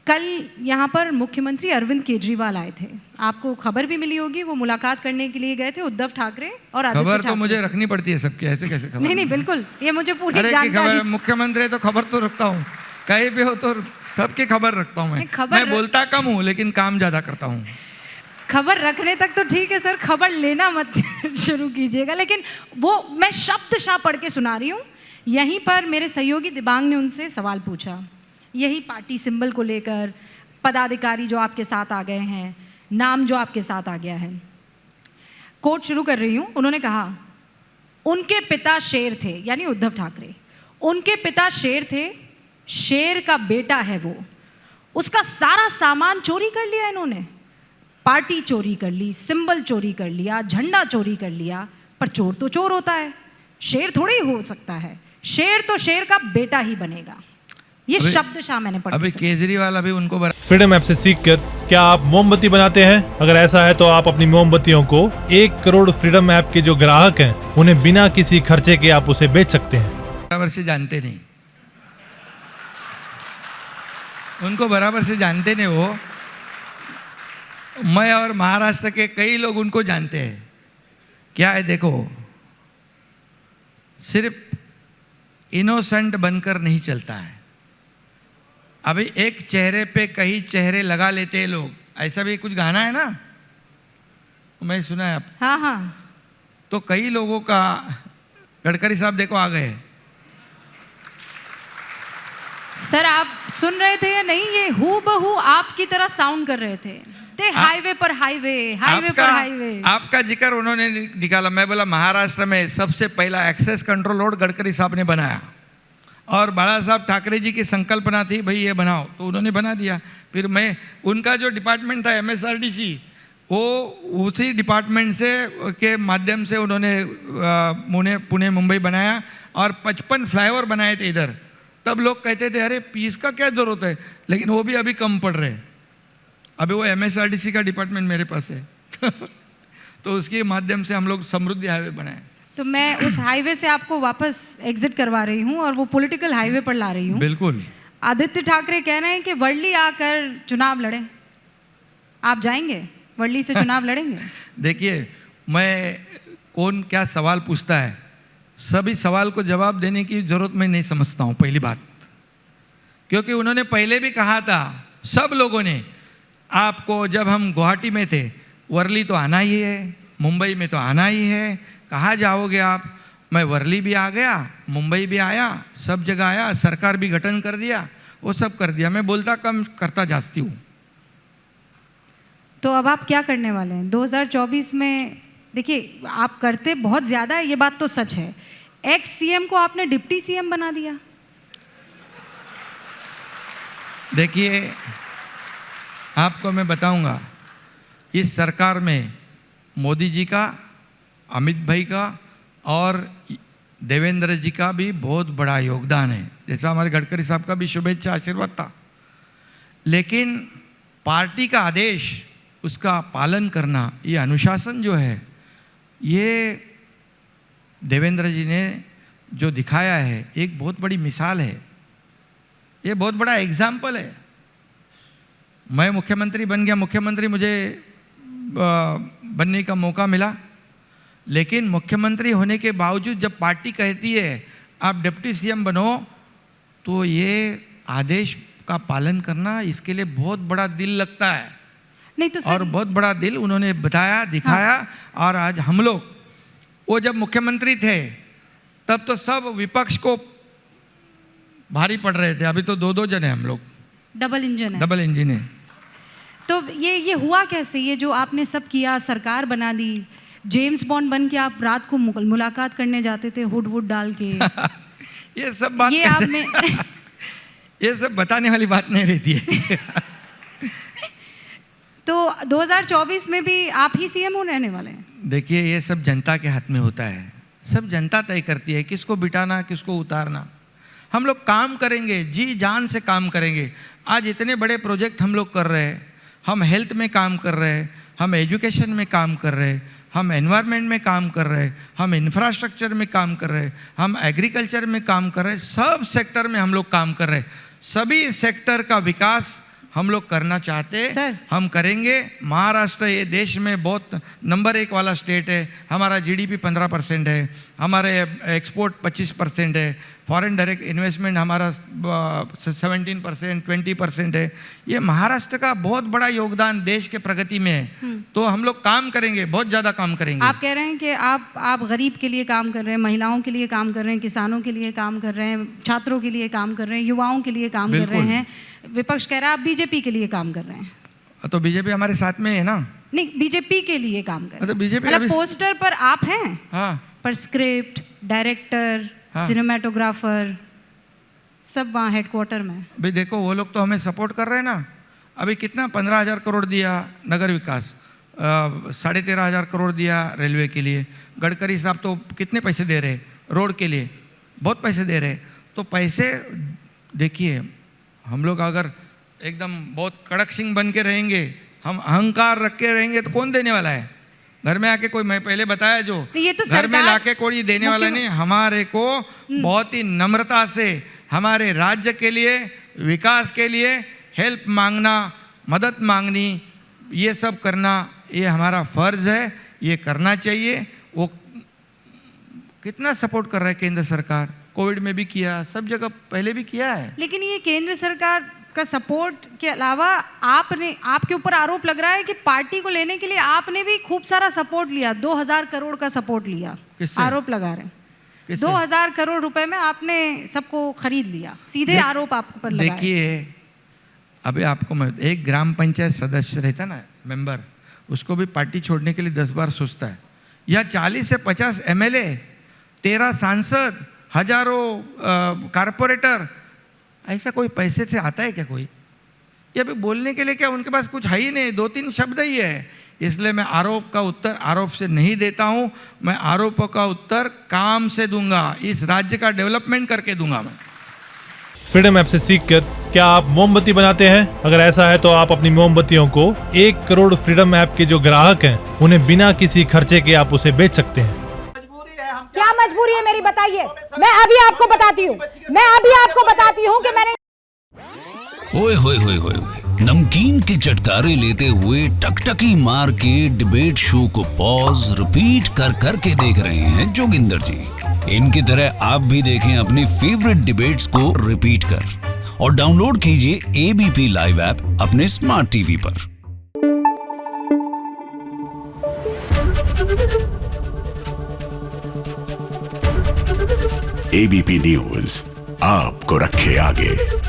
कल यहाँ पर मुख्यमंत्री अरविंद केजरीवाल आए थे, आपको खबर भी मिली होगी, वो मुलाकात करने के लिए गए थे उद्धव ठाकरे और आदित्य ठाकरे। खबर तो मुझे रखनी पड़ती है सबकी, ऐसे कैसे खबर? नहीं बिल्कुल, ये मुझे पूरी जानकारी। खबर मुख्यमंत्री तो खबर तो रखता हूँ, कहीं भी हो तो सबकी खबर रखता हूँ मैं बोलता कम हूँ लेकिन काम ज्यादा करता हूँ। खबर रखने तक तो ठीक है सर, खबर लेना मत शुरू कीजिएगा। लेकिन वो मैं शब्दशः पढ़ के सुना रही हूँ। यहीं पर मेरे सहयोगी दिबांग ने उनसे सवाल पूछा, यही पार्टी सिंबल को लेकर, पदाधिकारी जो आपके साथ आ गए हैं, नाम जो आपके साथ आ गया है। कोट शुरू कर रही हूँ। उन्होंने कहा उनके पिता शेर थे, यानी उद्धव ठाकरे, उनके पिता शेर थे, शेर का बेटा है वो, उसका सारा सामान चोरी कर लिया इन्होंने, पार्टी चोरी कर ली, सिंबल चोरी कर लिया, झंडा चोरी कर लिया। पर चोर तो चोर होता है, शेर थोड़ी हो सकता है, शेर तो शेर का बेटा ही बनेगा। ये शब्दशः मैंने पढ़ा। अभी केजरीवाल अभी उनको फ्रीडम ऐप से सीखकर क्या आप मोमबत्ती बनाते हैं? अगर ऐसा है तो आप अपनी मोमबत्तियों को 1 करोड़ फ्रीडम ऐप के जो ग्राहक हैं उन्हें बिना किसी खर्चे के आप उसे बेच सकते हैं। बराबर से जानते नहीं, उनको बराबर से जानते नहीं। वो मैं और महाराष्ट्र के कई लोग उनको जानते हैं। क्या है देखो, सिर्फ इनोसेंट बनकर नहीं चलता है। अभी एक चेहरे पे कई चेहरे लगा लेते हैं लोग, ऐसा भी कुछ गाना है ना, मैं सुना है आप? हाँ। तो कई लोगों का, गडकरी साहब देखो आ गए। सर आप सुन रहे थे या नहीं? ये हूबहू आपकी तरह साउंड कर रहे थे। हाईवे पर हाईवे पर हाईवे। आपका जिक्र उन्होंने निकाला। मैं बोला महाराष्ट्र में सबसे पहला एक्सेस कंट्रोल रोड गडकरी साहब ने बनाया और बाला साहब ठाकरे जी की संकल्पना थी भाई ये बनाओ, तो उन्होंने बना दिया। फिर मैं उनका जो डिपार्टमेंट था MSRDC, वो उसी डिपार्टमेंट से के माध्यम से उन्होंने पुणे मुंबई बनाया और 55 फ्लाईओवर बनाए थे इधर। तब लोग कहते थे अरे पीस का क्या जरूरत है, लेकिन वो भी अभी कम पड़ रहे हैं। अभी वो MSRDC का डिपार्टमेंट मेरे पास है तो उसके माध्यम से हम लोग समृद्धि हाईवे बनाए। तो मैं उस हाईवे से आपको वापस एग्जिट करवा रही हूँ और वो पॉलिटिकल हाईवे पर ला रही हूँ। बिल्कुल। आदित्य ठाकरे कह रहे हैं कि वर्ली आकर चुनाव लड़े, आप जाएंगे वर्ली से चुनाव लड़ेंगे? देखिए, मैं कौन क्या सवाल पूछता है, सभी सवाल को जवाब देने की जरूरत मैं नहीं समझता हूँ, पहली बात। क्योंकि उन्होंने पहले भी कहा था, सब लोगों ने, आपको जब हम गुवाहाटी में थे, वर्ली तो आना ही है, मुंबई में तो आना ही है, कहाँ जाओगे आप? मैं वर्ली भी आ गया, मुंबई भी आया, सब जगह आया, सरकार भी गठन कर दिया, वो सब कर दिया। मैं बोलता कम करता जाती हूँ। तो अब आप क्या करने वाले हैं 2024 में? देखिए आप करते बहुत ज़्यादा है, ये बात तो सच है। एक्स CM को आपने डिप्टी CM बना दिया। देखिए आपको मैं बताऊंगा, इस सरकार में मोदी जी का, अमित भाई का और देवेंद्र जी का भी बहुत बड़ा योगदान है। जैसा हमारे गडकरी साहब का भी शुभेच्छा आशीर्वाद था, लेकिन पार्टी का आदेश, उसका पालन करना, ये अनुशासन जो है, ये देवेंद्र जी ने जो दिखाया है एक बहुत बड़ी मिसाल है, ये बहुत बड़ा एग्जाम्पल है। मैं मुख्यमंत्री बन गया, मुख्यमंत्री मुझे बनने का मौका मिला, लेकिन मुख्यमंत्री होने के बावजूद जब पार्टी कहती है आप डिप्टी CM बनो, तो ये आदेश का पालन करना, इसके लिए बहुत बड़ा दिल लगता है। नहीं तो और बहुत बड़ा दिल उन्होंने बताया, दिखाया। हाँ। और आज हम लोग, वो जब मुख्यमंत्री थे तब तो सब विपक्ष को भारी पड़ रहे थे, अभी तो 2-2 जन है हम लोग, डबल इंजन है। तो ये हुआ कैसे? ये जो आपने सब किया, सरकार बना दी, जेम्स बॉन्ड बन के आप रात को मुलाकात करने जाते थे हुड डाल के ये सब बात ये आपने ये सब बताने वाली बात नहीं रहती है तो 2024 में भी आप ही CM रहने वाले हैं? देखिए, ये सब जनता के हाथ में होता है, सब जनता तय करती है किसको बिठाना, किसको उतारना। हम लोग काम करेंगे, जी जान से काम करेंगे। आज इतने बड़े प्रोजेक्ट हम लोग कर रहे हैं, हम हेल्थ में काम कर रहे हैं, हम एजुकेशन में काम कर रहे हैं, हम एनवायरनमेंट में काम कर रहे हैं, हम इंफ्रास्ट्रक्चर में काम कर रहे हैं, हम एग्रीकल्चर में काम कर रहे हैं, सब सेक्टर में हम लोग काम कर रहे हैं। सभी सेक्टर का विकास हम लोग करना चाहते सर। हम करेंगे। महाराष्ट्र ये देश में बहुत नंबर 1 वाला स्टेट है। हमारा जीडीपी 15% है, हमारे एक्सपोर्ट 25% है, फॉरेन डायरेक्ट इन्वेस्टमेंट हमारा 17%, 20% है। ये महाराष्ट्र का बहुत बड़ा योगदान देश के प्रगति में है। तो हम लोग काम करेंगे, बहुत ज़्यादा काम करेंगे। आप कह रहे हैं कि आप गरीब के लिए काम कर रहे हैं, महिलाओं के लिए काम कर रहे हैं, किसानों के लिए काम कर रहे हैं, छात्रों के लिए काम कर रहे हैं, युवाओं के लिए काम कर रहे हैं। विपक्ष कह रहा है आप बीजेपी के लिए काम कर रहे हैं। तो बीजेपी हमारे साथ में है ना? नहीं, बीजेपी के लिए काम कर रहे हैं। तो बीजेपी मतलब पोस्टर पर आप हैं, हाँ, पर स्क्रिप्ट, डायरेक्टर, हाँ, सिनेमेटोग्राफर सब वहाँ हेडक्वार्टर में। भाई देखो, वो लोग तो हमें सपोर्ट कर रहे हैं ना। अभी कितना 15,000 करोड़ दिया नगर विकास, 13,500 करोड़ दिया रेलवे के लिए। गडकरी साहब तो कितने पैसे दे रहे रोड के लिए, बहुत पैसे दे रहे। तो पैसे देखिए, हम लोग अगर एकदम बहुत कड़क सिंह बन के रहेंगे, हम अहंकार रख के रहेंगे, तो कौन देने वाला है? घर में आके कोई, मैं पहले बताया जो ये तो घर में लाके कोई देने वाला नहीं। हमारे को बहुत ही नम्रता से हमारे राज्य के लिए, विकास के लिए हेल्प मांगना, मदद मांगनी, ये सब करना, ये हमारा फर्ज है, ये करना चाहिए। वो कितना सपोर्ट कर रहा है केंद्र सरकार, कोविड में भी किया, सब जगह पहले भी किया है। लेकिन ये केंद्र सरकार का सपोर्ट के अलावा आपके ऊपर आरोप लग रहा है कि पार्टी को लेने के लिए आपने भी खूब सारा सपोर्ट लिया, 2,000 करोड़ का सपोर्ट लिया। किससे? आरोप लगा रहे हैं 2,000 करोड़ रुपए में आपने सबको खरीद लिया, सीधे आरोप आप पर लगा है। देखिए, अभी आपको मैं, एक ग्राम पंचायत सदस्य रहता ना, मेंबर, उसको भी पार्टी छोड़ने के लिए 10 बार सोचता है। या 40 से 50 MLA, 13 सांसद, हजारों कारपोरेटर, ऐसा कोई पैसे से आता है क्या कोई? ये अभी बोलने के लिए क्या उनके पास कुछ है ही नहीं, 2-3 शब्द ही है। इसलिए मैं आरोप का उत्तर आरोप से नहीं देता हूं, मैं आरोपों का उत्तर काम से दूंगा, इस राज्य का डेवलपमेंट करके दूंगा। मैं फ्रीडम ऐप से सीखकर क्या आप मोमबत्ती बनाते हैं? अगर ऐसा है तो आप अपनी मोमबत्तियों को 1 करोड़ फ्रीडम ऐप के जो ग्राहक हैं उन्हें बिना किसी खर्चे के आप उसे बेच सकते हैं। क्या मजबूरी है मेरी, बताइए। मैं अभी आपको बताती हूँ कि मैंने ओए होए होए होए, नमकीन के चटकारे लेते हुए टकटकी मार के डिबेट शो को पॉज रिपीट कर कर के देख रहे हैं जोगिंदर जी। इनकी तरह आप भी देखें अपनी फेवरेट डिबेट्स को रिपीट कर, और डाउनलोड कीजिए ABP लाइव ऐप अपने स्मार्ट टीवी पर। ABP न्यूज आपको रखे आगे।